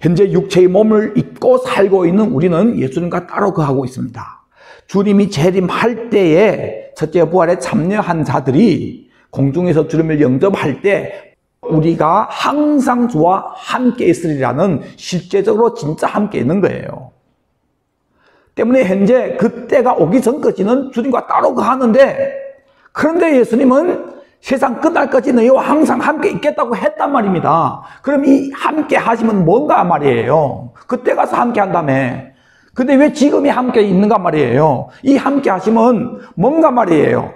현재 육체의 몸을 입고 살고 있는 우리는 예수님과 따로 거하고 있습니다. 주님이 재림할 때에 첫째 부활에 참여한 자들이 공중에서 주님을 영접할 때 우리가 항상 주와 함께 있으리라는, 실제적으로 진짜 함께 있는 거예요. 때문에 현재 그때가 오기 전까지는 주님과 따로 거하는데, 그런데 예수님은 세상 끝날까지 너희와 항상 함께 있겠다고 했단 말입니다. 그럼 이 함께 하시면 뭔가 말이에요. 그때 가서 함께 한다며. 근데 왜 지금이 함께 있는가 말이에요. 이 함께 하시면 뭔가 말이에요.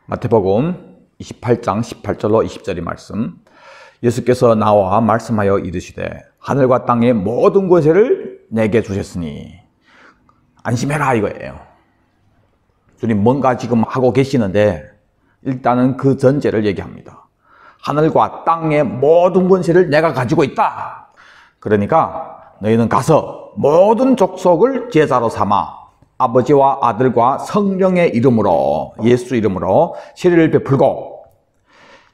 마태복음 28장 18절로 20절의 말씀. 예수께서 나와 말씀하여 이르시되 하늘과 땅의 모든 권세를 내게 주셨으니 안심해라 이거예요. 주님 뭔가 지금 하고 계시는데 일단은 그 전제를 얘기합니다. 하늘과 땅의 모든 권세를 내가 가지고 있다. 그러니까 너희는 가서 모든 족속을 제자로 삼아 아버지와 아들과 성령의 이름으로, 예수 이름으로 세례를 베풀고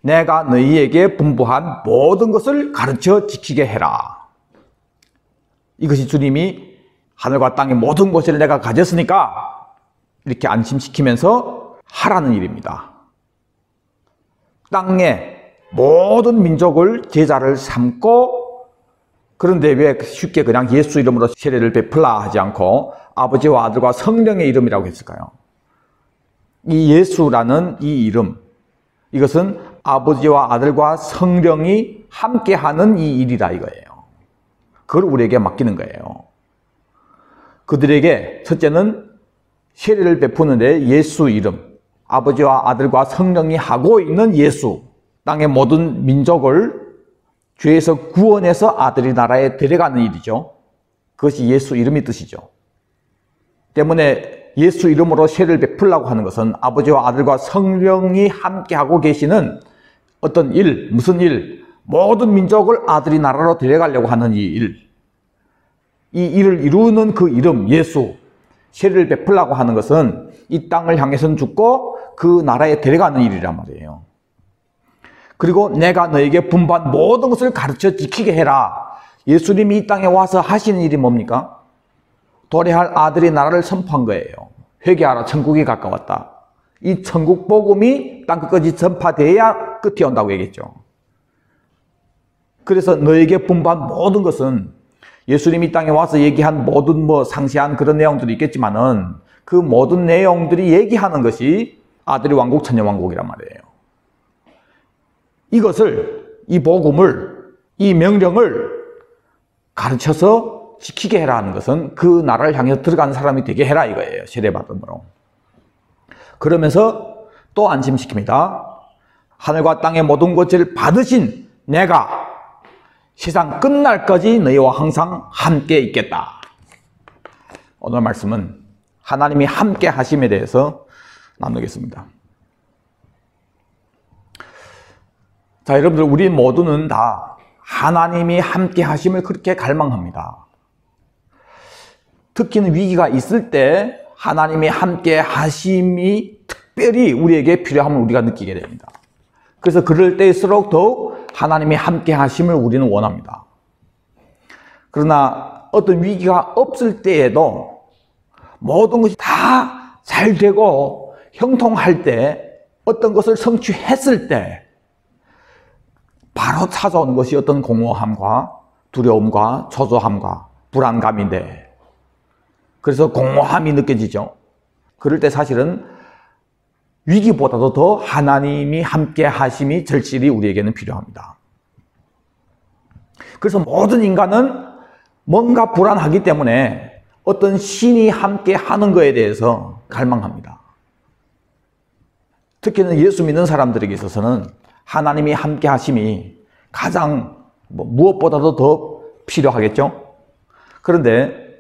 내가 너희에게 분부한 모든 것을 가르쳐 지키게 해라. 이것이 주님이 하늘과 땅의 모든 권세를 내가 가졌으니까 이렇게 안심시키면서 하라는 일입니다. 땅의 모든 민족을 제자를 삼고, 그런데 왜 쉽게 그냥 예수 이름으로 세례를 베풀라 하지 않고 아버지와 아들과 성령의 이름이라고 했을까요? 이 예수라는 이 이름, 이것은 아버지와 아들과 성령이 함께하는 이 일이다 이거예요. 그걸 우리에게 맡기는 거예요. 그들에게 첫째는 세례를 베푸는데 예수 이름, 아버지와 아들과 성령이 하고 있는 예수, 땅의 모든 민족을 죄에서 구원해서 아들의 나라에 데려가는 일이죠. 그것이 예수 이름의 뜻이죠. 때문에 예수 이름으로 세례를 베풀라고 하는 것은 아버지와 아들과 성령이 함께하고 계시는 어떤 일, 무슨 일, 모든 민족을 아들의 나라로 데려가려고 하는 이 일, 이 일을 이루는 그 이름 예수, 세례를 베풀라고 하는 것은 이 땅을 향해서는 죽고 그 나라에 데려가는 일이란 말이에요. 그리고 내가 너에게 분부한 모든 것을 가르쳐 지키게 해라. 예수님이 이 땅에 와서 하시는 일이 뭡니까? 도래할 아들의 나라를 선포한 거예요. 회개하라, 천국이 가까웠다. 이 천국 복음이 땅끝까지 전파돼야 끝이 온다고 얘기했죠. 그래서 너에게 분부한 모든 것은 예수님이 이 땅에 와서 얘기한 모든 상세한 그런 내용들이 있겠지만은 그 모든 내용들이 얘기하는 것이 아들의 왕국, 천년왕국이란 말이에요. 이것을, 이 복음을, 이 명령을 가르쳐서 지키게 해라 하는 것은 그 나라를 향해서 들어가는 사람이 되게 해라 이거예요. 세례받음으로. 그러면서 또 안심시킵니다. 하늘과 땅의 모든 것을 받으신 내가 세상 끝날까지 너희와 항상 함께 있겠다. 오늘 말씀은 하나님이 함께 하심에 대해서 나누겠습니다. 자, 여러분들, 우리 모두는 다 하나님이 함께 하심을 그렇게 갈망합니다. 특히는 위기가 있을 때 하나님이 함께 하심이 특별히 우리에게 필요함을 우리가 느끼게 됩니다. 그래서 그럴 때일수록 더욱 하나님이 함께 하심을 우리는 원합니다. 그러나 어떤 위기가 없을 때에도 모든 것이 다 잘 되고 형통할 때, 어떤 것을 성취했을 때 바로 찾아오는 것이 어떤 공허함과 두려움과 초조함과 불안감인데, 그래서 공허함이 느껴지죠. 그럴 때 사실은 위기보다도 더 하나님이 함께 하심이 절실히 우리에게는 필요합니다. 그래서 모든 인간은 뭔가 불안하기 때문에 어떤 신이 함께 하는 것에 대해서 갈망합니다. 특히는 예수 믿는 사람들에게 있어서는 하나님이 함께 하심이 가장 무엇보다도 더 필요하겠죠. 그런데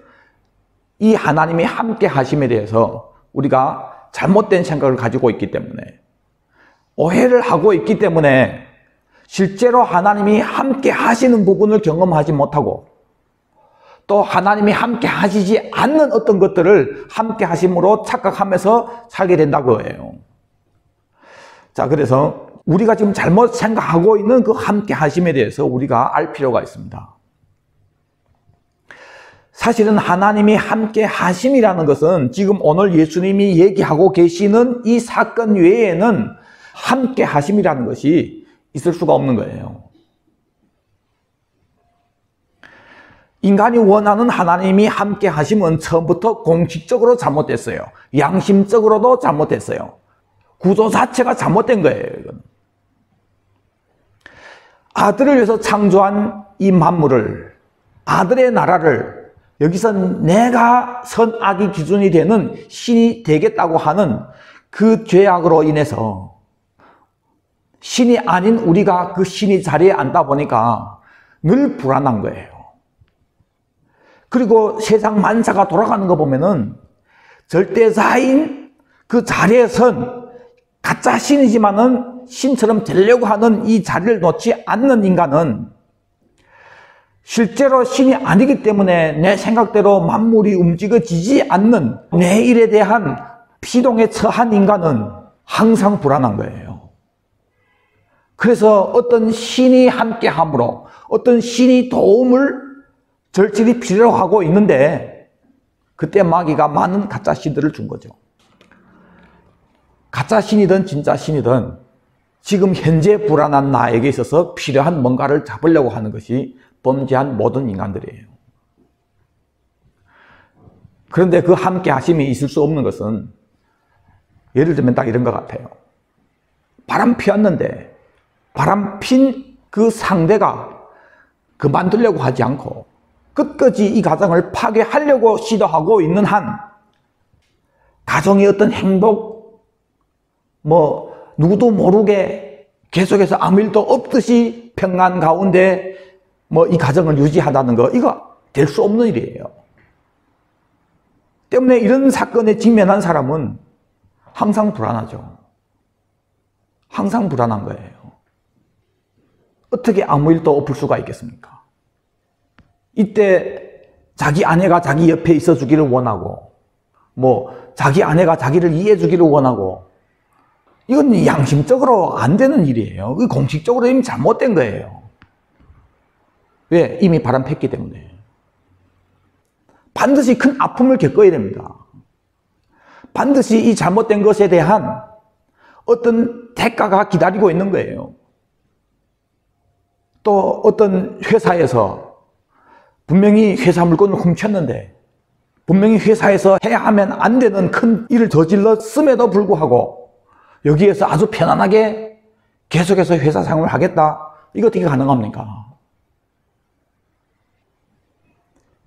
이 하나님이 함께 하심에 대해서 우리가 잘못된 생각을 가지고 있기 때문에, 오해를 하고 있기 때문에 실제로 하나님이 함께 하시는 부분을 경험하지 못하고, 또 하나님이 함께 하시지 않는 어떤 것들을 함께 하심으로 착각하면서 살게 된다고 해요. 자, 그래서 우리가 지금 잘못 생각하고 있는 그 함께 하심에 대해서 우리가 알 필요가 있습니다. 사실은 하나님이 함께 하심이라는 것은 지금 오늘 예수님이 얘기하고 계시는 이 사건 외에는 함께 하심이라는 것이 있을 수가 없는 거예요. 인간이 원하는 하나님이 함께 하심은 처음부터 공식적으로 잘못됐어요. 양심적으로도 잘못됐어요. 구조 자체가 잘못된 거예요. 이건. 아들을 위해서 창조한 이 만물을, 아들의 나라를 여기서 내가 선악이 기준이 되는 신이 되겠다고 하는 그 죄악으로 인해서 신이 아닌 우리가 그 신이 자리에 앉다 보니까 늘 불안한 거예요. 그리고 세상 만사가 돌아가는 거 보면은 절대자인 그 자리에 선 가짜 신이지만은 신처럼 되려고 하는 이 자리를 놓지 않는 인간은 실제로 신이 아니기 때문에 내 생각대로 만물이 움직여지지 않는 내 일에 대한 피동에 처한 인간은 항상 불안한 거예요. 그래서 어떤 신이 함께함으로 어떤 신이 도움을 절실히 필요로 하고 있는데 그때 마귀가 많은 가짜 신들을 준 거죠. 가짜 신이든 진짜 신이든 지금 현재 불안한 나에게 있어서 필요한 뭔가를 잡으려고 하는 것이 범죄한 모든 인간들이에요. 그런데 그 함께 하심이 있을 수 없는 것은 예를 들면 딱 이런 것 같아요. 바람 피웠는데 바람 핀 그 상대가 그만두려고 하지 않고 끝까지 이 가정을 파괴하려고 시도하고 있는 한 가정의 어떤 행복, 누구도 모르게 계속해서 아무 일도 없듯이 평안 가운데 이 가정을 유지하다는 거, 이거 될 수 없는 일이에요. 때문에 이런 사건에 직면한 사람은 항상 불안하죠. 항상 불안한 거예요. 어떻게 아무 일도 없을 수가 있겠습니까? 이때 자기 아내가 자기 옆에 있어 주기를 원하고, 자기 아내가 자기를 이해해 주기를 원하고, 이건 양심적으로 안 되는 일이에요. 공식적으로 이미 잘못된 거예요. 왜? 이미 바람 폈기 때문에. 반드시 큰 아픔을 겪어야 됩니다. 반드시 이 잘못된 것에 대한 어떤 대가가 기다리고 있는 거예요. 또 어떤 회사에서 분명히 회사 물건을 훔쳤는데 분명히 회사에서 해야 하면 안 되는 큰 일을 저질렀음에도 불구하고 여기에서 아주 편안하게 계속해서 회사 생활을 하겠다. 이거 어떻게 가능합니까?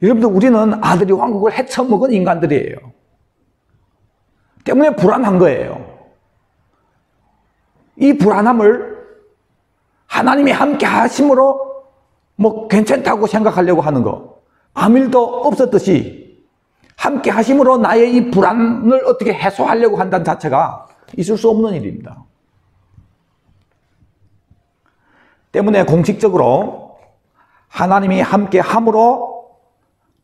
여러분들, 우리는 아들이 왕국을 헤쳐먹은 인간들이에요. 때문에 불안한 거예요. 이 불안함을 하나님이 함께 하심으로 괜찮다고 생각하려고 하는 거, 아무 일도 없었듯이 함께 하심으로 나의 이 불안을 어떻게 해소하려고 한다는 자체가 있을 수 없는 일입니다. 때문에 공식적으로 하나님이 함께 함으로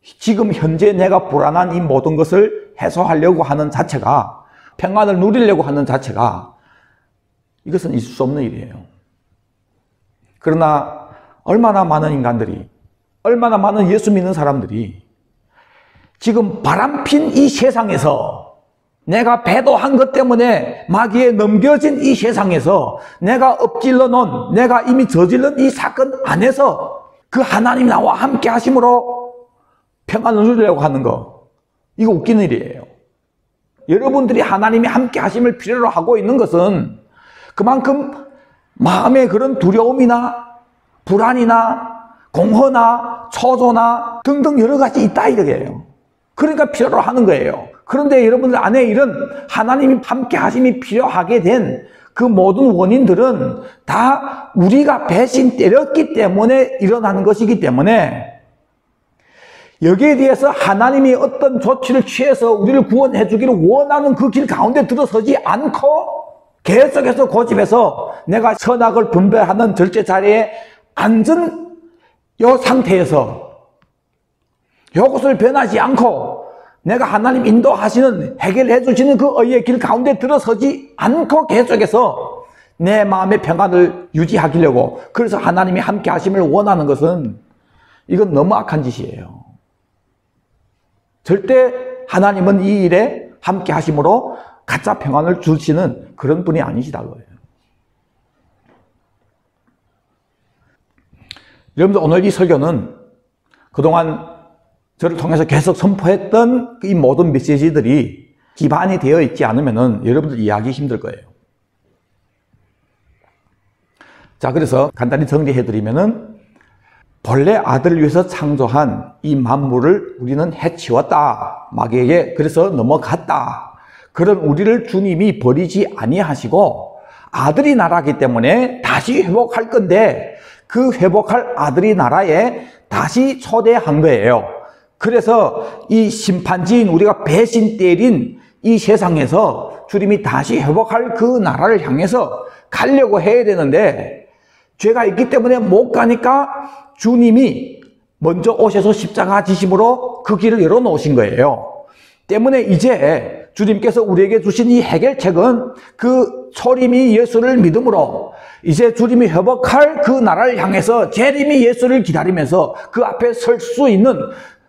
지금 현재 내가 불안한 이 모든 것을 해소하려고 하는 자체가, 평안을 누리려고 하는 자체가, 이것은 있을 수 없는 일이에요. 그러나 얼마나 많은 인간들이, 얼마나 많은 예수 믿는 사람들이 지금 바람핀 이 세상에서, 내가 배도한 것 때문에 마귀에 넘겨진 이 세상에서 내가 엎질러 놓은, 내가 이미 저질른 이 사건 안에서 그 하나님 나와 함께 하심으로 평안을 누리려고 하는 거, 이거 웃기는 일이에요. 여러분들이 하나님이 함께 하심을 필요로 하고 있는 것은 그만큼 마음의 그런 두려움이나 불안이나 공허나 초조나 등등 여러 가지 있다 이거예요. 그러니까 필요로 하는 거예요. 그런데 여러분들 안에 이런 하나님이 함께 하심이 필요하게 된 그 모든 원인들은 다 우리가 배신 때렸기 때문에 일어나는 것이기 때문에 여기에 대해서 하나님이 어떤 조치를 취해서 우리를 구원해 주기를 원하는 그 길 가운데 들어서지 않고 계속해서 고집해서 내가 선악을 분별하는 절제 자리에 앉은 이 상태에서 이것을 변하지 않고 내가 하나님 인도하시는, 해결해 주시는 그 의의 길 가운데 들어서지 않고 계속해서 내 마음의 평안을 유지하려고, 그래서 하나님이 함께 하심을 원하는 것은 이건 너무 악한 짓이에요. 절대 하나님은 이 일에 함께 하심으로 가짜 평안을 주시는 그런 분이 아니시다 거예요. 여러분들 오늘 이 설교는 그동안 저를 통해서 계속 선포했던 이 모든 메시지들이 기반이 되어 있지 않으면 여러분들 이해하기 힘들 거예요. 자, 그래서 간단히 정리해드리면은 본래 아들을 위해서 창조한 이 만물을 우리는 해치웠다. 마귀에게 그래서 넘어갔다. 그런 우리를 주님이 버리지 아니하시고 아들이 나라기 때문에 다시 회복할 건데 그 회복할 아들이 나라에 다시 초대한 거예요. 그래서 이 심판지인 우리가 배신 때린 이 세상에서 주님이 다시 회복할 그 나라를 향해서 가려고 해야 되는데 죄가 있기 때문에 못 가니까 주님이 먼저 오셔서 십자가 지심으로 그 길을 열어놓으신 거예요. 때문에 이제 주님께서 우리에게 주신 이 해결책은 그 초림이 예수를 믿음으로 이제 주님이 회복할 그 나라를 향해서 재림이 예수를 기다리면서 그 앞에 설 수 있는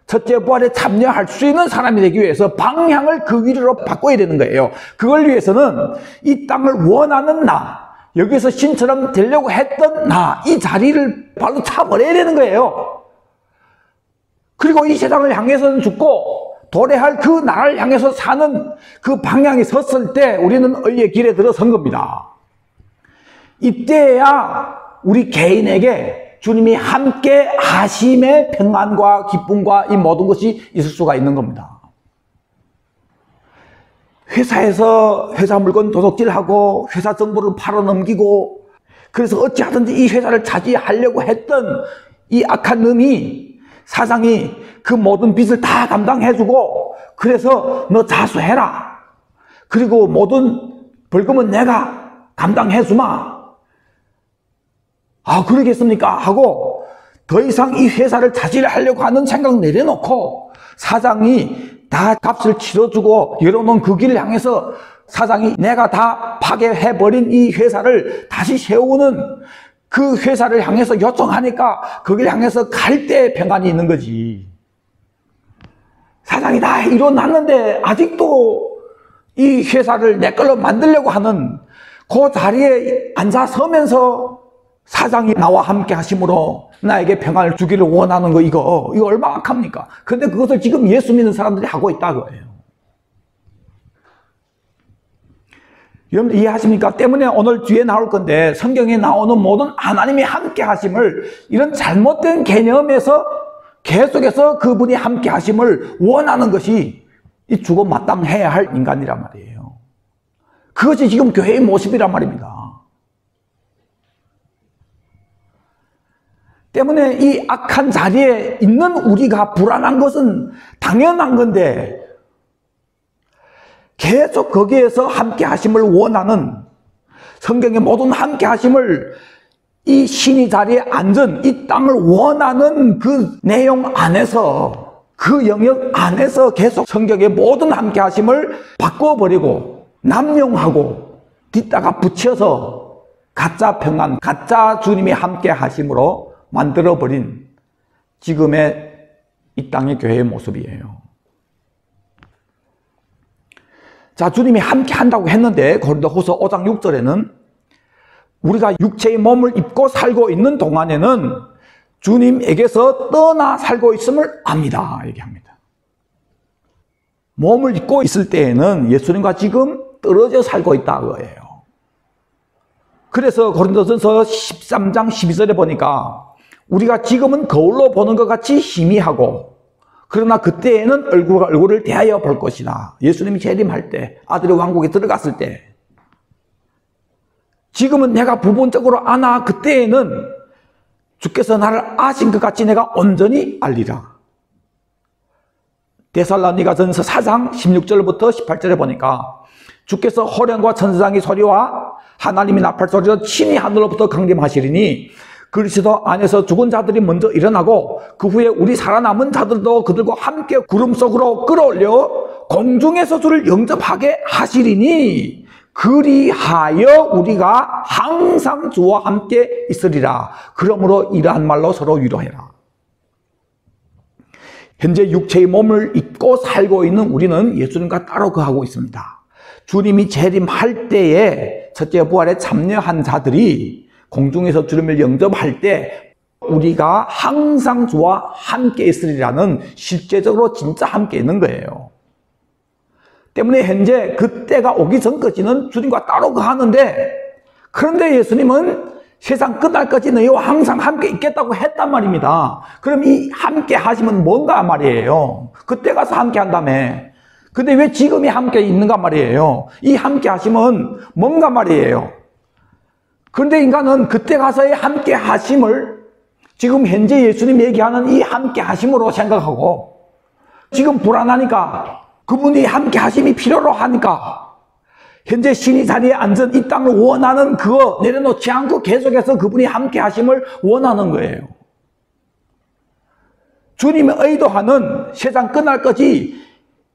첫째 부활에 참여할 수 있는 사람이 되기 위해서 방향을 그 위로 바꿔야 되는 거예요. 그걸 위해서는 이 땅을 원하는 나, 여기서 신처럼 되려고 했던 나, 이 자리를 바로 차버려야 되는 거예요. 그리고 이 세상을 향해서는 죽고 도래할 그 나라를 향해서 사는 그 방향이 섰을 때 우리는 의의 길에 들어선 겁니다. 이때야 우리 개인에게 주님이 함께 하심의 평안과 기쁨과 이 모든 것이 있을 수가 있는 겁니다. 회사에서 회사 물건 도둑질하고 회사 정보를 팔아넘기고 그래서 어찌하든지 이 회사를 차지하려고 했던 이 악한 놈이 사장이 그 모든 빚을 다 감당해주고 그래서 너 자수해라. 그리고 모든 벌금은 내가 감당해주마. 아, 그러겠습니까? 하고 더 이상 이 회사를 차지하려고 하는 생각 내려놓고 사장이 다 값을 치러주고 열어놓은 그 길을 향해서 사장이 내가 다 파괴해버린 이 회사를 다시 세우는 그 회사를 향해서 요청하니까 거길 향해서 갈 때 평안이 있는 거지. 사장이 다 일어났는데 아직도 이 회사를 내 걸로 만들려고 하는 그 자리에 앉아 서면서 사장이 나와 함께 하심으로 나에게 평안을 주기를 원하는 거 이거 얼마나 악합니까? 그런데 그것을 지금 예수 믿는 사람들이 하고 있다고요. 여러분 이해하십니까? 때문에 오늘 뒤에 나올 건데 성경에 나오는 모든 하나님이 함께 하심을 이런 잘못된 개념에서 계속해서 그분이 함께 하심을 원하는 것이 이 죽어 마땅해야 할 인간이란 말이에요. 그것이 지금 교회의 모습이란 말입니다. 때문에 이 악한 자리에 있는 우리가 불안한 것은 당연한 건데 계속 거기에서 함께 하심을 원하는 성경의 모든 함께 하심을 이 신이 자리에 앉은 이 땅을 원하는 그 내용 안에서 그 영역 안에서 계속 성경의 모든 함께 하심을 바꿔버리고 남용하고 뒷다가 붙여서 가짜 평안, 가짜 주님이 함께 하심으로 만들어버린 지금의 이 땅의 교회의 모습이에요. 자, 주님이 함께 한다고 했는데 고린도후서 5장 6절에는 우리가 육체의 몸을 입고 살고 있는 동안에는 주님에게서 떠나 살고 있음을 압니다. 얘기합니다. 몸을 입고 있을 때에는 예수님과 지금 떨어져 살고 있다는 거예요. 그래서 고린도전서 13장 12절에 보니까 우리가 지금은 거울로 보는 것 같이 희미하고 그러나 그때에는 얼굴과 얼굴을 대하여 볼 것이다. 예수님이 재림할 때, 아들의 왕국에 들어갔을 때 지금은 내가 부분적으로 아나 그때에는 주께서 나를 아신 것 같이 내가 온전히 알리라. 데살로니가전서 4장 16절부터 18절에 보니까 주께서 호령과 천사장의 소리와 하나님의 나팔 소리로 친히 하늘로부터 강림하시리니 그리스도 안에서 죽은 자들이 먼저 일어나고 그 후에 우리 살아남은 자들도 그들과 함께 구름 속으로 끌어올려 공중에서 주를 영접하게 하시리니 그리하여 우리가 항상 주와 함께 있으리라. 그러므로 이러한 말로 서로 위로해라. 현재 육체의 몸을 입고 살고 있는 우리는 예수님과 따로 거하고 있습니다. 주님이 재림할 때에 첫째 부활에 참여한 자들이 공중에서 주님을 영접할 때 우리가 항상 주와 함께 있으리라는 실제적으로 진짜 함께 있는 거예요. 때문에 현재 그때가 오기 전까지는 주님과 따로 거하는데, 그런데 예수님은 세상 끝날까지 너희와 항상 함께 있겠다고 했단 말입니다. 그럼 이 함께 하심은 뭔가 말이에요. 그때 가서 함께 한다며. 근데 왜 지금이 함께 있는가 말이에요. 이 함께 하심은 뭔가 말이에요. 그런데 인간은 그때 가서의 함께 하심을 지금 현재 예수님이 얘기하는 이 함께 하심으로 생각하고, 지금 불안하니까 그분이 함께 하심이 필요로 하니까 현재 신이 자리에 앉은 이 땅을 원하는 그거 내려놓지 않고 계속해서 그분이 함께 하심을 원하는 거예요. 주님의 의도하는 세상 끝날까지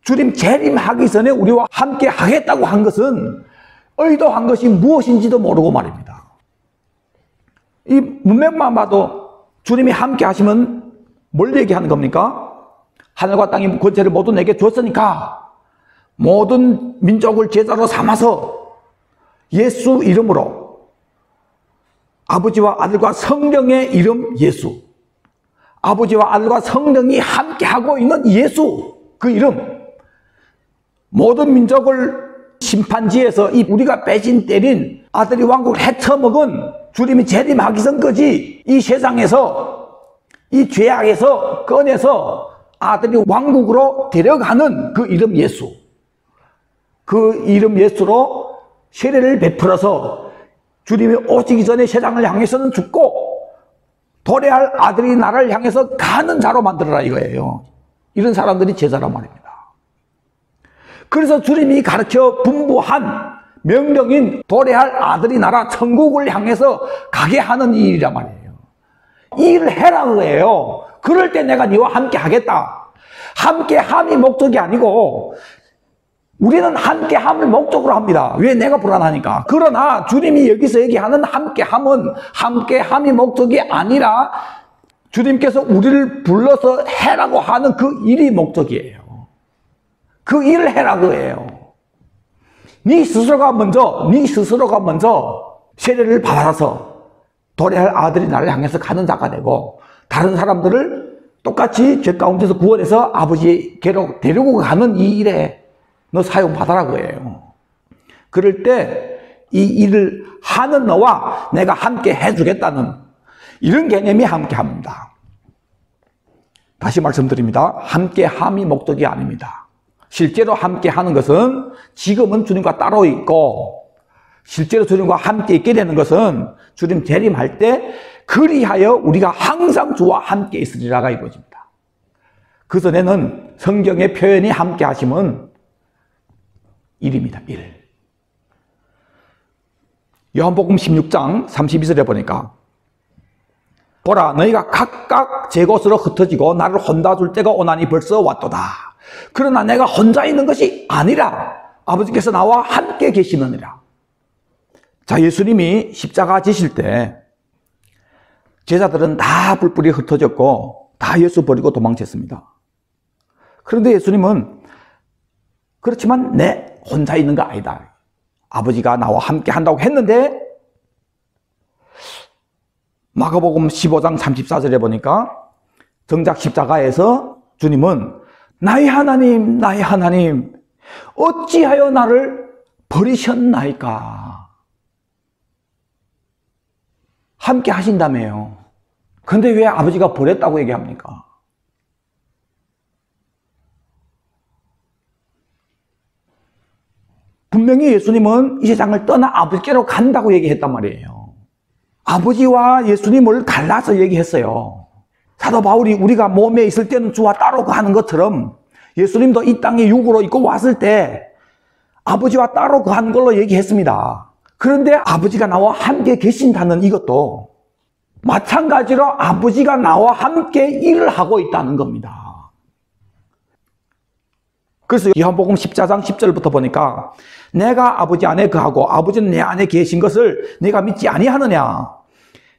주님 재림하기 전에 우리와 함께 하겠다고 한 것은 의도한 것이 무엇인지도 모르고 말입니다. 이 문맥만 봐도 주님이 함께 하시면 뭘 얘기하는 겁니까? 하늘과 땅이 권세를 모두 내게 줬으니까 모든 민족을 제자로 삼아서 예수 이름으로, 아버지와 아들과 성령의 이름 예수, 아버지와 아들과 성령이 함께하고 있는 예수, 그 이름, 모든 민족을 심판지에서 이 우리가 배신 때린 아들이 왕국을 헤쳐먹은 주님이 재림하기 전까지 이 세상에서 이 죄악에서 꺼내서 아들이 왕국으로 데려가는 그 이름 예수, 그 이름 예수로 세례를 베풀어서 주님이 오시기 전에 세상을 향해서는 죽고 도래할 아들이 나라를 향해서 가는 자로 만들어라 이거예요. 이런 사람들이 제자란 말입니다. 그래서 주님이 가르쳐 분부한 명령인 도래할 아들이 나라 천국을 향해서 가게 하는 이 일이란 말이에요. 이 일을 해라 그거예요. 그럴 때 내가 네와 함께 하겠다. 함께함이 목적이 아니고 우리는 함께함을 목적으로 합니다. 왜? 내가 불안하니까. 그러나 주님이 여기서 얘기하는 함께함은 함께함이 목적이 아니라 주님께서 우리를 불러서 해라고 하는 그 일이 목적이에요. 그 일을 해라고 해요. 네 스스로가 먼저 세례를 받아서 도래할 아들이 나를 향해서 가는 자가 되고 다른 사람들을 똑같이 죄 가운데서 구원해서 아버지께로 데리고 가는 이 일에 너 사용받아라고 해요. 그럴 때 이 일을 하는 너와 내가 함께 해주겠다는 이런 개념이 함께합니다. 다시 말씀드립니다. 함께함이 목적이 아닙니다. 실제로 함께하는 것은 지금은 주님과 따로 있고 실제로 주님과 함께 있게 되는 것은 주님 재림할 때 그리하여 우리가 항상 주와 함께 있으리라가 이루어집니다. 그 전에는 성경의 표현이 함께 하심은 일입니다. 일. 요한복음 16장 32절에 보니까 보라 너희가 각각 제 곳으로 흩어지고 나를 혼자 둘 때가 오나니 벌써 왔도다. 그러나 내가 혼자 있는 것이 아니라 아버지께서 나와 함께 계시느니라. 자, 예수님이 십자가 지실 때 제자들은 다 뿔뿔이 흩어졌고 다 예수 버리고 도망쳤습니다. 그런데 예수님은 그렇지만 내 혼자 있는 거 아니다. 아버지가 나와 함께 한다고 했는데 마가복음 15장 34절에 보니까 정작 십자가에서 주님은 나의 하나님 나의 하나님 어찌하여 나를 버리셨나이까. 함께 하신다며요. 근데 왜 아버지가 버렸다고 얘기합니까? 분명히 예수님은 이 세상을 떠나 아버지께로 간다고 얘기했단 말이에요. 아버지와 예수님을 갈라서 얘기했어요. 사도 바울이 우리가 몸에 있을 때는 주와 따로 거하는 것처럼 예수님도 이 땅에 육으로 있고 왔을 때 아버지와 따로 거한 걸로 얘기했습니다. 그런데 아버지가 나와 함께 계신다는 이것도 마찬가지로 아버지가 나와 함께 일을 하고 있다는 겁니다. 그래서 요한복음 14장 10절부터 보니까 내가 아버지 안에 거하고 아버지는 내 안에 계신 것을 내가 믿지 아니하느냐.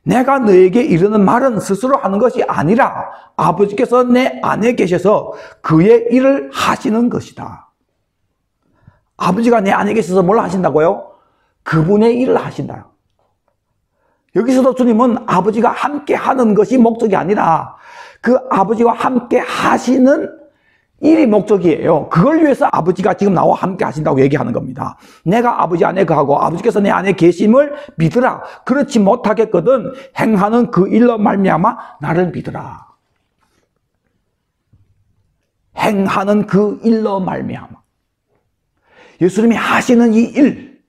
내가 너에게 이르는 말은 스스로 하는 것이 아니라 아버지께서 내 안에 계셔서 그의 일을 하시는 것이다. 아버지가 내 안에 계셔서 뭘 하신다고요? 그분의 일을 하신다. 여기서도 주님은 아버지가 함께 하는 것이 목적이 아니라 그 아버지와 함께 하시는 일이 목적이에요. 그걸 위해서 아버지가 지금 나와 함께 하신다고 얘기하는 겁니다. 내가 아버지 안에 거하고 아버지께서 내 안에 계심을 믿으라. 그렇지 못하겠거든 행하는 그 일로 말미암아 나를 믿으라. 행하는 그 일로 말미암아. 예수님이 하시는 이 일,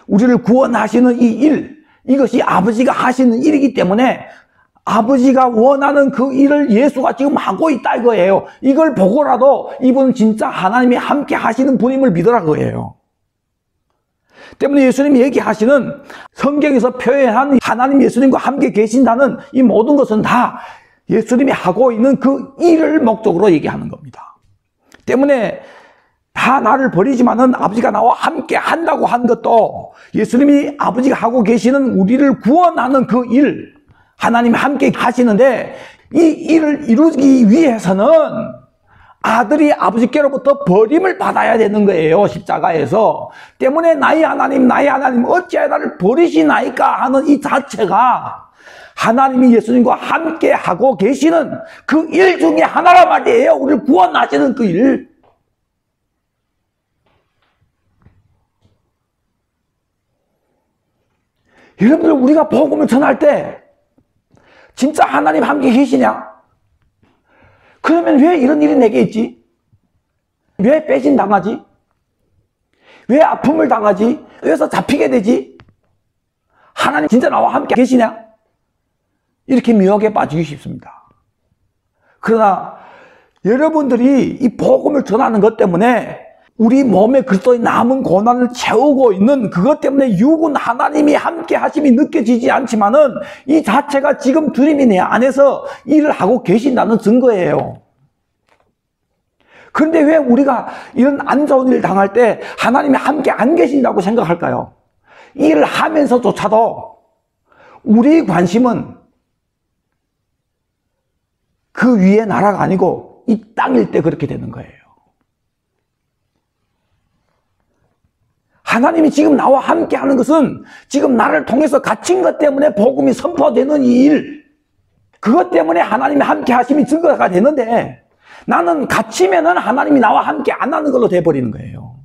우리를 구원하시는 이 일, 이것이 아버지가 하시는 일이기 때문에 아버지가 원하는 그 일을 예수가 지금 하고 있다 이거예요. 이걸 보고라도 이분은 진짜 하나님이 함께 하시는 분임을 믿으라 그거예요. 때문에 예수님이 얘기하시는 성경에서 표현한 하나님 예수님과 함께 계신다는 이 모든 것은 다 예수님이 하고 있는 그 일을 목적으로 얘기하는 겁니다. 때문에 다 나를 버리지만은 아버지가 나와 함께 한다고 한 것도 예수님이 아버지가 하고 계시는 우리를 구원하는 그 일, 하나님이 함께 하시는데 이 일을 이루기 위해서는 아들이 아버지께로부터 버림을 받아야 되는 거예요. 십자가에서. 때문에 나의 하나님 어찌하여 나를 버리시나이까 하는 이 자체가 하나님이 예수님과 함께 하고 계시는 그 일 중에 하나란 말이에요. 우리를 구원하시는 그 일. 여러분들, 우리가 복음을 전할 때 진짜 하나님 함께 계시냐? 그러면 왜 이런 일이 내게 있지? 왜 배신 당하지? 왜 아픔을 당하지? 왜서 잡히게 되지? 하나님 진짜 나와 함께 계시냐? 이렇게 미혹에 빠지기 쉽습니다. 그러나 여러분들이 이 복음을 전하는 것 때문에 우리 몸에 그리스도의 남은 고난을 채우고 있는 그것 때문에 육은 하나님이 함께 하심이 느껴지지 않지만은 이 자체가 지금 주님이 내 안에서 일을 하고 계신다는 증거예요. 그런데 왜 우리가 이런 안 좋은 일 당할 때 하나님이 함께 안 계신다고 생각할까요? 일을 하면서조차도 우리 관심은 그 위의 나라가 아니고 이 땅일 때 그렇게 되는 거예요. 하나님이 지금 나와 함께 하는 것은 지금 나를 통해서 갇힌 것 때문에 복음이 선포되는 이 일, 그것 때문에 하나님이 함께 하심이 증거가 되는데 나는 갇히면은 하나님이 나와 함께 안 하는 걸로 돼버리는 거예요.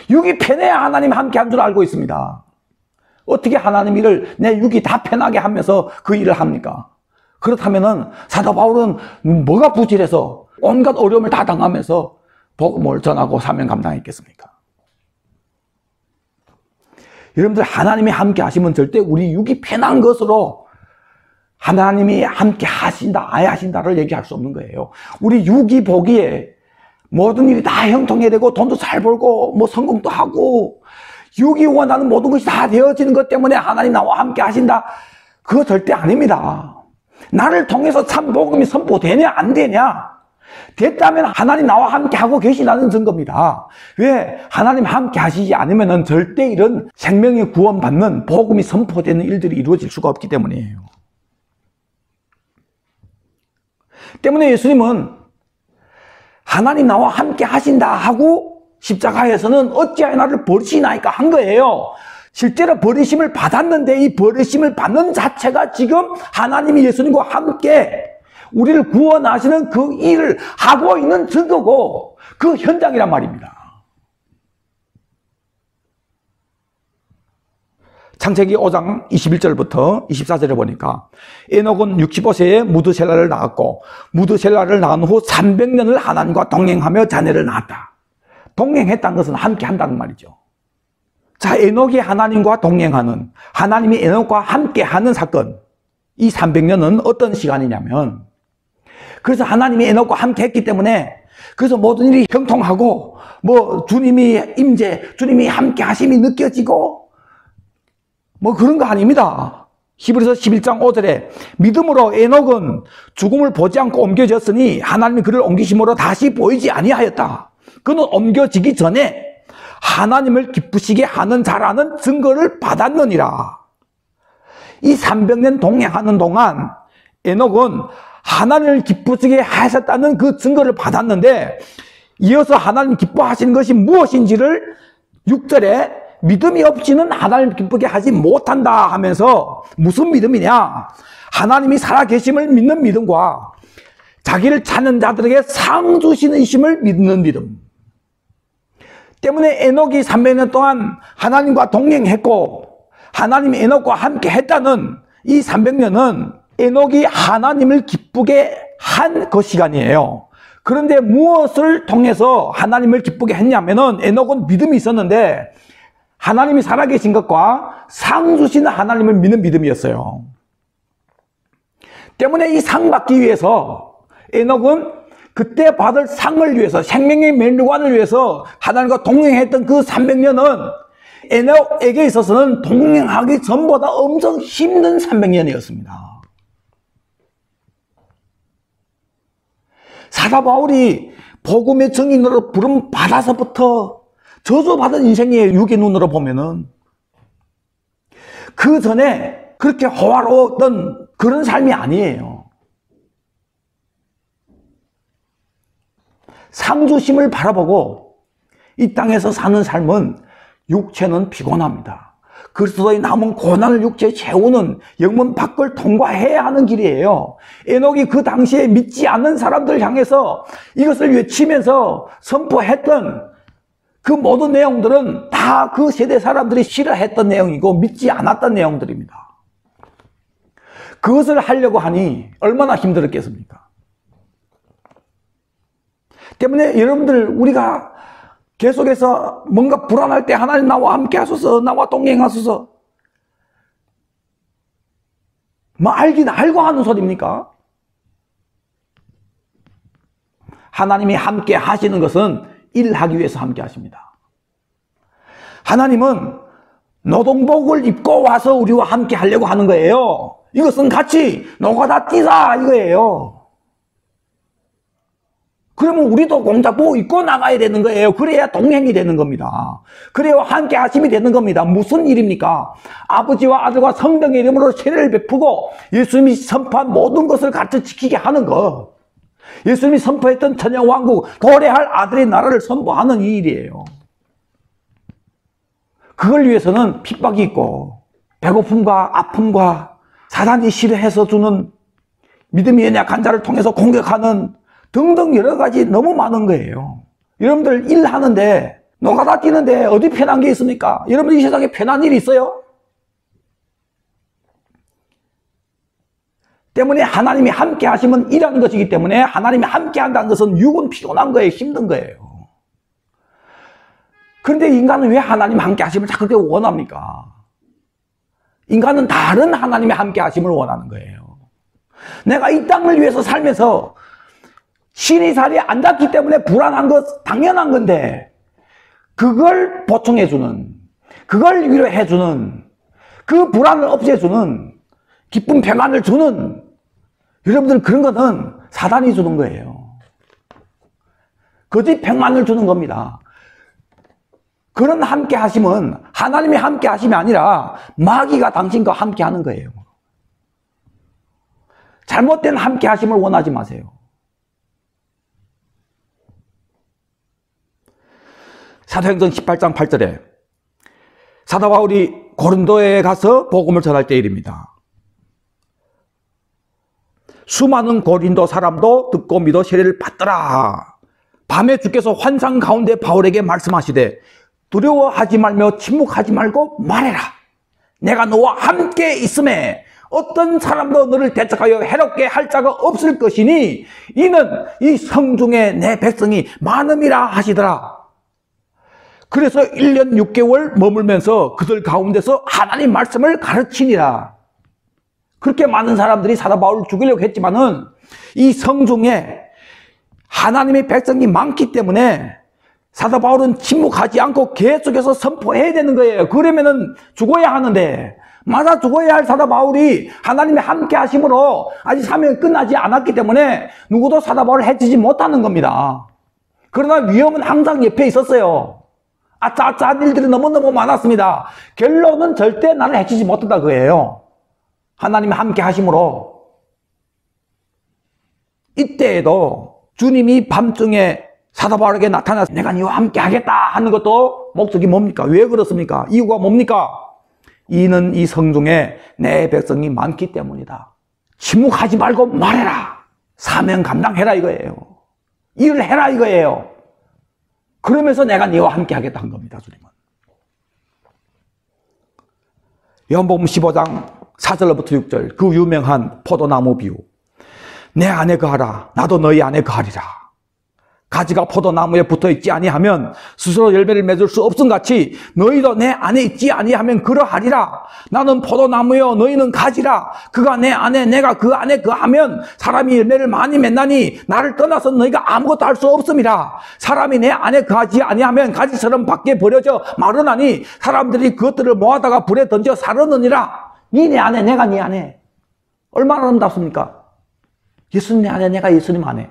육이 편해야 하나님 함께 한 줄 알고 있습니다. 어떻게 하나님 일을 내 육이 다 편하게 하면서 그 일을 합니까? 그렇다면은 사도 바울은 뭐가 부실해서 온갖 어려움을 다 당하면서 복음을 전하고 사명 감당했겠습니까? 여러분들, 하나님이 함께 하시면 절대 우리 육이 편한 것으로 하나님이 함께 하신다, 아예 하신다를 얘기할 수 없는 거예요. 우리 육이 보기에 모든 일이 다 형통해야 되고 돈도 잘 벌고 뭐 성공도 하고 육이 원하는 모든 것이 다 되어지는 것 때문에 하나님 나와 함께 하신다, 그거 절대 아닙니다. 나를 통해서 참 복음이 선포되냐 안 되냐, 됐다면 하나님 나와 함께 하고 계시다는 증거입니다. 왜? 하나님 함께 하시지 않으면 절대 이런 생명의 구원받는 복음이 선포되는 일들이 이루어질 수가 없기 때문이에요. 때문에 예수님은 하나님 나와 함께 하신다 하고 십자가에서는 어찌하여 나를 버리시나이까 한 거예요. 실제로 버리심을 받았는데 이 버리심을 받는 자체가 지금 하나님이 예수님과 함께 우리를 구원하시는 그 일을 하고 있는 증거고 그 현장이란 말입니다. 창세기 5장 21절부터 24절에 보니까 에녹은 65세에 무드셀라를 낳았고 무드셀라를 낳은 후 300년을 하나님과 동행하며 자녀를 낳았다. 동행했다는 것은 함께 한다는 말이죠. 자, 에녹이 하나님과 동행하는, 하나님이 에녹과 함께 하는 사건, 이 300년은 어떤 시간이냐면, 그래서 하나님이 에녹과 함께 했기 때문에 그래서 모든 일이 형통하고 뭐 주님이 임재, 주님이 함께 하심이 느껴지고 뭐 그런 거 아닙니다. 히브리서 11장 5절에 믿음으로 에녹은 죽음을 보지 않고 옮겨졌으니 하나님이 그를 옮기심으로 다시 보이지 아니하였다. 그는 옮겨지기 전에 하나님을 기쁘시게 하는 자라는 증거를 받았느니라. 이 300년 동행하는 동안 에녹은 하나님을 기쁘시게 하셨다는 그 증거를 받았는데, 이어서 하나님 기뻐하시는 것이 무엇인지를 6절에 믿음이 없이는 하나님을 기쁘게 하지 못한다 하면서, 무슨 믿음이냐? 하나님이 살아계심을 믿는 믿음과 자기를 찾는 자들에게 상 주시는 이심을 믿는 믿음 때문에 에녹이 300년 동안 하나님과 동행했고 하나님이 에녹과 함께 했다는 이 300년은 에녹이 하나님을 기쁘게 한 그 시간이에요. 그런데 무엇을 통해서 하나님을 기쁘게 했냐면은, 에녹은 믿음이 있었는데 하나님이 살아계신 것과 상 주시는 하나님을 믿는 믿음이었어요. 때문에 이 상 받기 위해서 에녹은 그때 받을 상을 위해서, 생명의 멸류관을 위해서 하나님과 동행했던 그 300년은 에녹에게 있어서는 동행하기 전보다 엄청 힘든 300년이었습니다. 사도 바울이 복음의 증인으로 부름 받아서부터 저주받은 인생이에요. 육의 눈으로 보면은. 그 전에 그렇게 호화로웠던 그런 삶이 아니에요. 상주심을 바라보고 이 땅에서 사는 삶은 육체는 피곤합니다. 그리스도의 남은 고난을 육체에 채우는 영문 밖을 통과해야 하는 길이에요. 에녹이 그 당시에 믿지 않는 사람들을 향해서 이것을 외치면서 선포했던 그 모든 내용들은 다 그 세대 사람들이 싫어했던 내용이고 믿지 않았던 내용들입니다. 그것을 하려고 하니 얼마나 힘들었겠습니까? 때문에 여러분들, 우리가 계속해서 뭔가 불안할 때 하나님 나와 함께 하소서, 나와 동행하소서, 뭐 알긴 알고 하는 소리입니까? 하나님이 함께 하시는 것은 일하기 위해서 함께 하십니다. 하나님은 노동복을 입고 와서 우리와 함께 하려고 하는 거예요. 이것은 같이 노가다 뛰자 이거예요. 그러면 우리도 공작복 입고 나가야 되는 거예요. 그래야 동행이 되는 겁니다. 그래야 함께 하심이 되는 겁니다. 무슨 일입니까? 아버지와 아들과 성령의 이름으로 세례를 베푸고 예수님이 선포한 모든 것을 같이 지키게 하는 것. 예수님이 선포했던 천영왕국, 도래할 아들의 나라를 선포하는 이 일이에요. 그걸 위해서는 핍박이 있고 배고픔과 아픔과 사단이 싫어해서 주는 믿음이 연약한 자를 통해서 공격하는 등등 여러 가지 너무 많은 거예요. 여러분들 일하는데, 노가다 뛰는데 어디 편한 게 있습니까? 여러분들 이 세상에 편한 일이 있어요? 때문에 하나님이 함께 하시면 일하는 것이기 때문에, 하나님이 함께 한다는 것은 육은 피곤한 거예요. 힘든 거예요. 그런데 인간은 왜 하나님 함께 하심을 자꾸 원합니까? 인간은 다른 하나님의 함께 하심을 원하는 거예요. 내가 이 땅을 위해서 살면서 신이 살이 안 닿기 때문에 불안한 것 당연한 건데, 그걸 보충해주는, 그걸 위로해주는, 그 불안을 없애주는, 기쁨 평안을 주는, 여러분들 그런 거는 사단이 주는 거예요. 거짓 평안을 주는 겁니다. 그런 함께 하심은 하나님이 함께 하심이 아니라 마귀가 당신과 함께 하는 거예요. 잘못된 함께 하심을 원하지 마세요. 사도행전 18장 8절에 사도 바울이 고린도에 가서 복음을 전할 때 일입니다. 수많은 고린도 사람도 듣고 믿어 세례를 받더라. 밤에 주께서 환상 가운데 바울에게 말씀하시되 두려워하지 말며 침묵하지 말고 말해라. 내가 너와 함께 있음에 어떤 사람도 너를 대적하여 해롭게 할 자가 없을 것이니 이는 이 성중에 내 백성이 많음이라 하시더라. 그래서 1년 6개월 머물면서 그들 가운데서 하나님 말씀을 가르치니라. 그렇게 많은 사람들이 사도 바울을 죽이려고 했지만은 이 성중에 하나님의 백성이 많기 때문에 사도 바울은 침묵하지 않고 계속해서 선포해야 되는 거예요. 그러면은 죽어야 하는데, 맞아 죽어야 할 사도 바울이 하나님의 함께 하심으로 아직 사명이 끝나지 않았기 때문에 누구도 사도 바울을 해치지 못하는 겁니다. 그러나 위험은 항상 옆에 있었어요. 아차아차한 일들이 너무너무 많았습니다. 결론은 절대 나를 해치지 못한다 그거예요. 하나님이 함께 하심으로 이때에도 주님이 밤중에 사도 바울에게 나타나서 내가 너와 함께 하겠다 하는 것도 목적이 뭡니까? 왜 그렇습니까? 이유가 뭡니까? 이는 이 성중에 내 백성이 많기 때문이다. 침묵하지 말고 말해라. 사명 감당해라 이거예요. 일을 해라 이거예요. 그러면서 내가 너와 함께 하겠다 한 겁니다. 주님은. 요한복음 15장 4절부터 6절 그 유명한 포도나무 비유. 내 안에 거하라. 나도 너희 안에 거하리라. 가지가 포도나무에 붙어있지 아니하면 스스로 열매를 맺을 수 없음같이 너희도 내 안에 있지 아니하면 그러하리라. 나는 포도나무요 너희는 가지라. 그가 내 안에 내가 그 안에 거하면 사람이 열매를 많이 맺나니 나를 떠나서 너희가 아무것도 할 수 없음이라. 사람이 내 안에 거하지 아니하면 가지처럼 밖에 버려져 마르나니 사람들이 그것들을 모아다가 불에 던져 사르느니라. 니 내 안에 내가 네 안에. 얼마나 아름답습니까? 예수님 내 안에 내가 예수님 안에.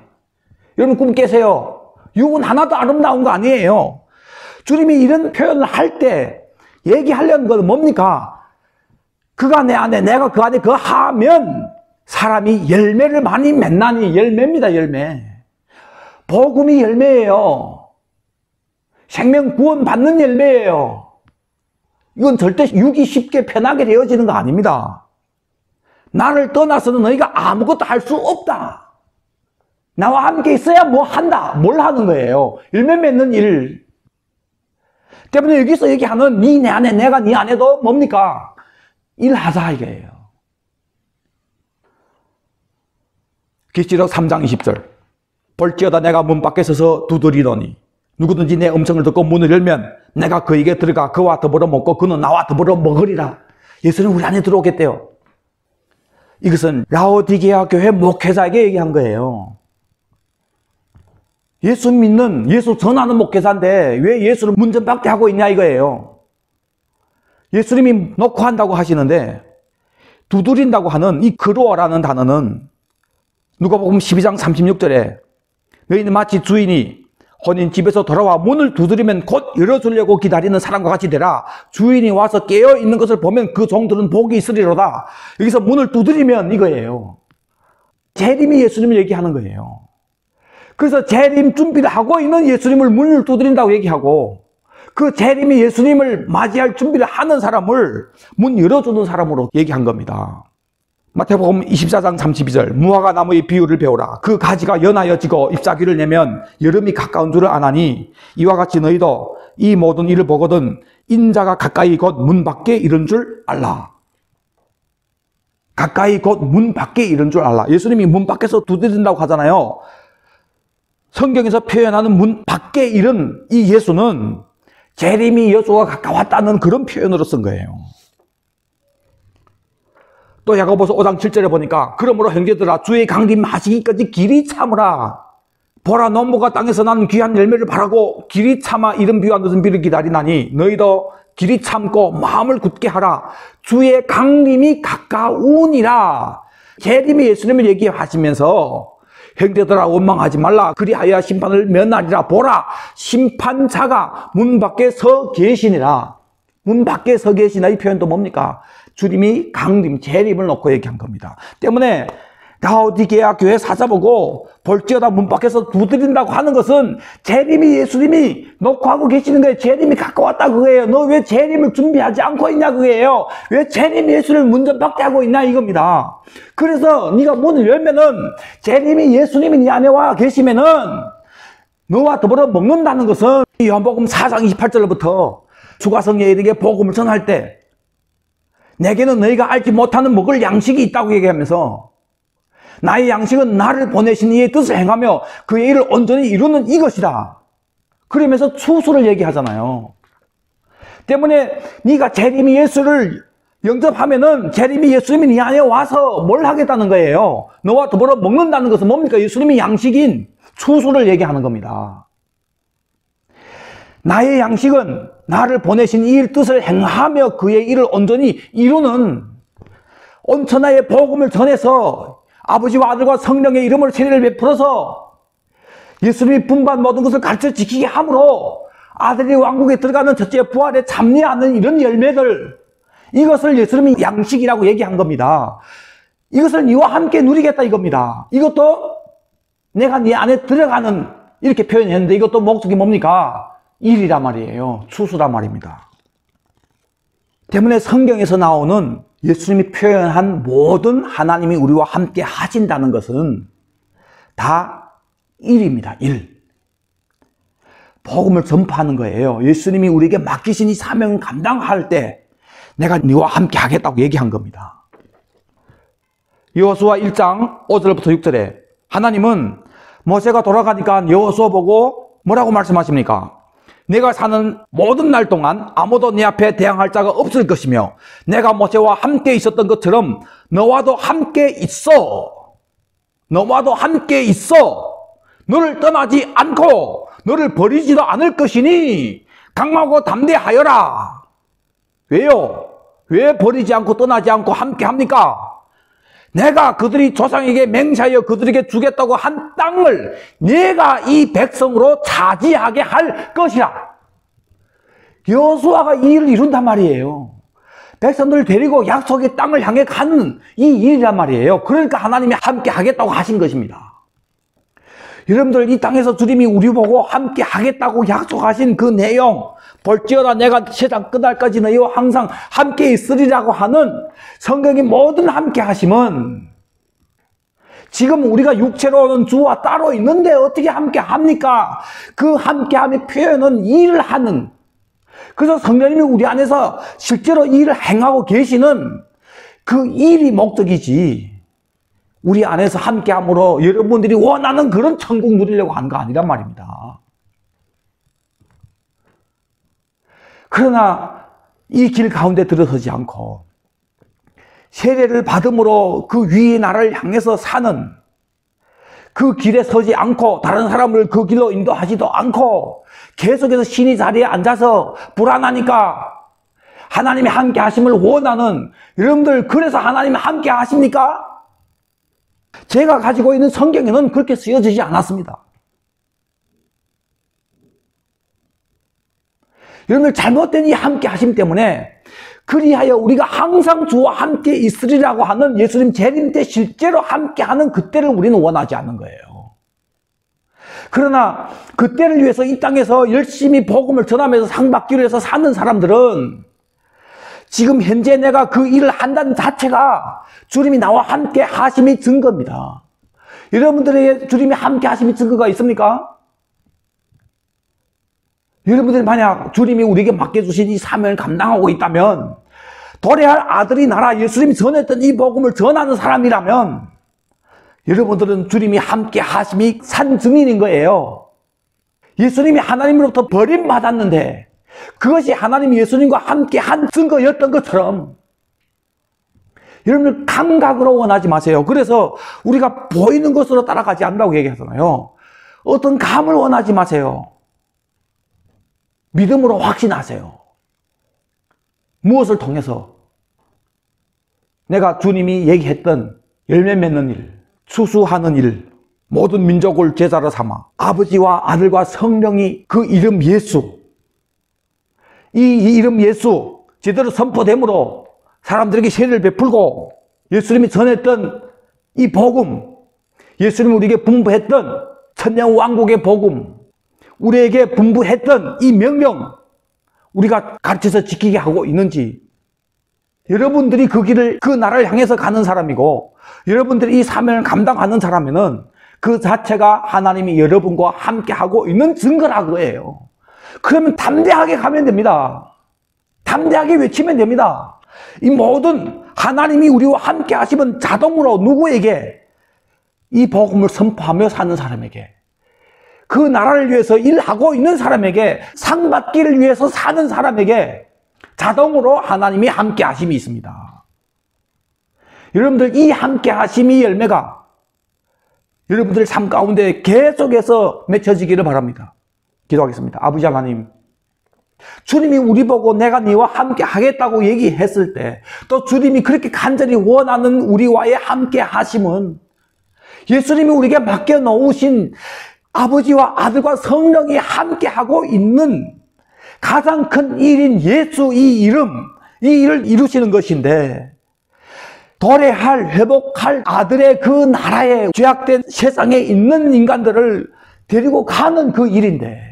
여러분 꿈 깨세요. 육은 하나도 아름다운 거 아니에요. 주님이 이런 표현을 할 때 얘기하려는 건 뭡니까? 그가 내 안에 내가 그 안에 거하면 사람이 열매를 많이 맺나니. 열매입니다. 열매. 복음이 열매예요. 생명 구원 받는 열매예요. 이건 절대 육이 쉽게 편하게 되어지는 거 아닙니다. 나를 떠나서는 너희가 아무것도 할 수 없다. 나와 함께 있어야 뭐 한다. 뭘 하는 거예요? 열매 맺는 일. 때문에 여기서 얘기하는 니 내 안에 내가 니 안에도 뭡니까? 일하자 이거예요. 계시록 3장 20절 볼지어다 내가 문 밖에 서서 두드리노니 누구든지 내 음성을 듣고 문을 열면 내가 그에게 들어가 그와 더불어 먹고 그는 나와 더불어 먹으리라. 예수는 우리 안에 들어오겠대요. 이것은 라오디게아 교회 목회자에게 얘기한 거예요. 예수 믿는, 예수 전하는 목회자인데 왜 예수를 문전박대 하고 있냐 이거예요. 예수님이 놓고 한다고 하시는데 두드린다고 하는 이 그로어라는 단어는 누가복음 12장 36절에 너희는 마치 주인이 혼인 집에서 돌아와 문을 두드리면 곧 열어주려고 기다리는 사람과 같이 되라. 주인이 와서 깨어있는 것을 보면 그 종들은 복이 있으리로다. 여기서 문을 두드리면 이거예요. 재림이 예수님을 얘기하는 거예요. 그래서 재림 준비를 하고 있는 예수님을 문을 두드린다고 얘기하고 그 재림이 예수님을 맞이할 준비를 하는 사람을 문 열어주는 사람으로 얘기한 겁니다. 마태복음 24장 32절 무화과 나무의 비유를 배우라. 그 가지가 연하여 지고 잎사귀를 내면 여름이 가까운 줄을 아나니 이와 같이 너희도 이 모든 일을 보거든 인자가 가까이 곧 문 밖에 이른 줄 알라. 가까이 곧 문 밖에 이른 줄 알라. 예수님이 문 밖에서 두드린다고 하잖아요. 성경에서 표현하는 문 밖에 이른 이 예수는 재림이 여수가 가까웠다는 그런 표현으로 쓴 거예요. 또 야고보서 5장 7절에 보니까 그러므로 형제들아 주의 강림 하시기까지 길이 참으라. 보라 농부가 땅에서 난 귀한 열매를 바라고 길이 참아 이른 비와 늦은 비를 기다리나니 너희도 길이 참고 마음을 굳게 하라. 주의 강림이 가까우니라. 재림이 예수님을 얘기하시면서 형제들아 원망하지 말라. 그리하여 심판을 면하리라. 보라 심판자가 문 밖에 서 계시니라. 문 밖에 서 계시나 이 표현도 뭡니까? 주님이 강림, 재림을 놓고 얘기한 겁니다. 때문에 라오디게아 교회 사자보고 볼지어다 문 밖에서 두드린다고 하는 것은 재림이 예수님이 놓고 하고 계시는 거예요. 재림이 가까웠다 그거예요. 너 왜 재림을 준비하지 않고 있냐 그거예요. 왜 재림이 예수님을 문전박대하고 있냐 이겁니다. 그래서 네가 문을 열면은 재림이 예수님이 네 안에 와 계시면은 너와 더불어 먹는다는 것은 요한복음 4장 28절부터 주가성녀에게 복음을 전할 때 내게는 너희가 알지 못하는 먹을 양식이 있다고 얘기하면서 나의 양식은 나를 보내신 이의 뜻을 행하며 그의 일을 온전히 이루는 이것이다. 그러면서 추수를 얘기하잖아요. 때문에 네가 재림이 예수를 영접하면은 재림이 예수님이 네 안에 와서 뭘 하겠다는 거예요. 너와 더불어 먹는다는 것은 뭡니까? 예수님이 양식인 추수를 얘기하는 겁니다. 나의 양식은 나를 보내신 이의 뜻을 행하며 그의 일을 온전히 이루는 온천하의 복음을 전해서 아버지와 아들과 성령의 이름으로 세례를 베풀어서 예수님이 분반 모든 것을 가르쳐 지키게 함으로 아들이 왕국에 들어가는 첫째 부활에 참여하는 이런 열매들, 이것을 예수님이 양식이라고 얘기한 겁니다. 이것을 네와 함께 누리겠다 이겁니다. 이것도 내가 네 안에 들어가는 이렇게 표현했는데 이것도 목적이 뭡니까? 일이란 말이에요. 추수란 말입니다. 때문에 성경에서 나오는 예수님이 표현한 모든 하나님이 우리와 함께 하신다는 것은 다 일입니다. 일. 복음을 전파하는 거예요. 예수님이 우리에게 맡기신 이 사명을 감당할 때 내가 네와 함께 하겠다고 얘기한 겁니다. 여호수아 1장 5절부터 6절에 하나님은 모세가 돌아가니까 여호수아 보고 뭐라고 말씀하십니까? 내가 사는 모든 날 동안 아무도 네 앞에 대항할 자가 없을 것이며 내가 모세와 함께 있었던 것처럼 너와도 함께 있어. 너와도 함께 있어. 너를 떠나지 않고 너를 버리지도 않을 것이니 강하고 담대하여라. 왜요? 왜 버리지 않고 떠나지 않고 함께 합니까? 내가 그들이 조상에게 맹세하여 그들에게 주겠다고 한 땅을 내가 이 백성으로 차지하게 할 것이라. 여호수아가 이 일을 이룬단 말이에요. 백성들을 데리고 약속의 땅을 향해 가는 이 일이란 말이에요. 그러니까 하나님이 함께 하겠다고 하신 것입니다. 여러분들 이 땅에서 주님이 우리 보고 함께 하겠다고 약속하신 그 내용, 볼지어다 내가 세상 끝날까지 너희와 항상 함께 있으리라고 하는 성경의 모든 함께 하심은 지금 우리가 육체로는 주와 따로 있는데 어떻게 함께 합니까? 그 함께함의 표현은 일을 하는, 그래서 성령님이 우리 안에서 실제로 일을 행하고 계시는 그 일이 목적이지 우리 안에서 함께함으로 여러분들이 원하는 그런 천국 누리려고 하는 거 아니란 말입니다. 그러나 이 길 가운데 들어서지 않고 세례를 받음으로 그 위의 나라를 향해서 사는, 그 길에 서지 않고 다른 사람을 그 길로 인도하지도 않고 계속해서 신이 자리에 앉아서 불안하니까 하나님이 함께 하심을 원하는 여러분들, 그래서 하나님이 함께 하십니까? 제가 가지고 있는 성경에는 그렇게 쓰여지지 않았습니다. 여러분들 잘못된 이 함께 하심 때문에 그리하여 우리가 항상 주와 함께 있으리라고 하는 예수님 재림 때 실제로 함께하는 그때를 우리는 원하지 않는 거예요. 그러나 그때를 위해서 이 땅에서 열심히 복음을 전하면서 상 받기로 해서 사는 사람들은 지금 현재 내가 그 일을 한다는 자체가 주님이 나와 함께 하심이 증거입니다. 여러분들에게 주님이 함께 하심이 증거가 있습니까? 여러분들이 만약 주님이 우리에게 맡겨주신 이 사명을 감당하고 있다면, 도래할 아들이 나라 예수님이 전했던 이 복음을 전하는 사람이라면 여러분들은 주님이 함께 하심이 산 증인인 거예요. 예수님이 하나님으로부터 버림받았는데 그것이 하나님이 예수님과 함께 한 증거였던 것처럼 여러분들 감각으로 원하지 마세요. 그래서 우리가 보이는 것으로 따라가지 않는다고 얘기하잖아요. 어떤 감을 원하지 마세요. 믿음으로 확신하세요. 무엇을 통해서? 내가 주님이 얘기했던 열매 맺는 일, 추수하는 일, 모든 민족을 제자로 삼아 아버지와 아들과 성령이 그 이름 예수, 이 이름 예수 제대로 선포됨으로 사람들에게 세례를 베풀고 예수님이 전했던 이 복음, 예수님이 우리에게 분부했던 천년왕국의 복음, 우리에게 분부했던 이 명령, 우리가 가르쳐서 지키게 하고 있는지, 여러분들이 그 길을, 그 나라를 향해서 가는 사람이고 여러분들이 이 사명을 감당하는 사람이면 그 자체가 하나님이 여러분과 함께 하고 있는 증거라고 해요. 그러면 담대하게 가면 됩니다. 담대하게 외치면 됩니다. 이 모든 하나님이 우리와 함께 하시면 자동으로 누구에게? 이 복음을 선포하며 사는 사람에게, 그 나라를 위해서 일하고 있는 사람에게, 상 받기를 위해서 사는 사람에게 자동으로 하나님이 함께 하심이 있습니다. 여러분들 이 함께 하심이 열매가 여러분들 삶 가운데 계속해서 맺혀지기를 바랍니다. 기도하겠습니다. 아버지 하나님, 주님이 우리 보고 내가 네와 함께 하겠다고 얘기했을 때, 또 주님이 그렇게 간절히 원하는 우리와의 함께 하심은 예수님이 우리에게 맡겨놓으신 아버지와 아들과 성령이 함께하고 있는 가장 큰 일인 예수 이 이름, 이 일을 이루시는 것인데, 도래할, 회복할 아들의 그 나라에 죄악된 세상에 있는 인간들을 데리고 가는 그 일인데,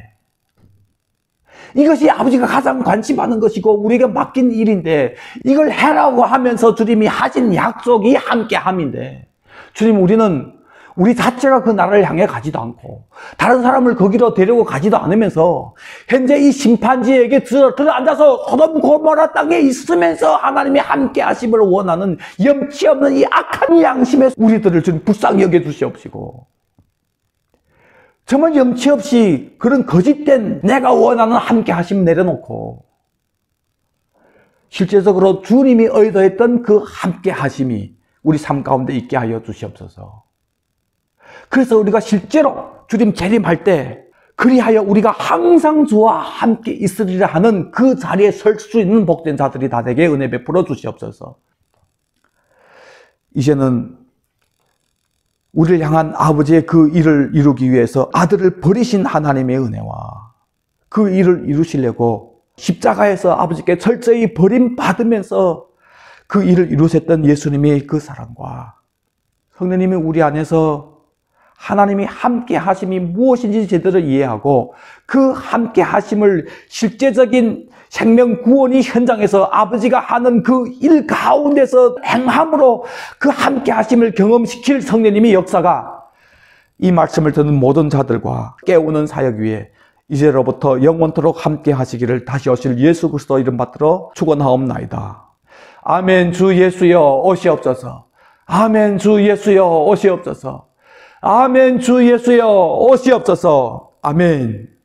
이것이 아버지가 가장 관심하는 것이고 우리에게 맡긴 일인데, 이걸 해라고 하면서 주님이 하신 약속이 함께함인데, 주님, 우리는 우리 자체가 그 나라를 향해 가지도 않고 다른 사람을 거기로 데리고 가지도 않으면서 현재 이 심판지에게 들어앉아서 소돔 고모라 땅에 있으면서 하나님이 함께 하심을 원하는 염치 없는 이 악한 양심에 우리들을 좀 불쌍히 여겨 주시옵시고, 정말 염치 없이 그런 거짓된 내가 원하는 함께 하심 내려놓고 실제적으로 주님이 의도했던 그 함께 하심이 우리 삶 가운데 있게 하여 주시옵소서. 그래서 우리가 실제로 주님 재림할 때 그리하여 우리가 항상 주와 함께 있으리라 하는 그 자리에 설 수 있는 복된 자들이 다 되게 은혜 베풀어 주시옵소서. 이제는 우리를 향한 아버지의 그 일을 이루기 위해서 아들을 버리신 하나님의 은혜와 그 일을 이루시려고 십자가에서 아버지께 철저히 버림받으면서 그 일을 이루셨던 예수님의 그 사랑과 성령님이 우리 안에서 하나님이 함께 하심이 무엇인지 제대로 이해하고 그 함께 하심을 실제적인 생명 구원이 현장에서 아버지가 하는 그 일 가운데서 행함으로 그 함께 하심을 경험시킬 성령님의 역사가 이 말씀을 듣는 모든 자들과 깨우는 사역 위에 이제로부터 영원토록 함께 하시기를 다시 오실 예수 그리스도 이름 받들어 축원하옵나이다. 아멘. 주 예수여 오시옵소서. 아멘. 주 예수여 오시옵소서. 아멘. 주 예수여 오시옵소서. 아멘.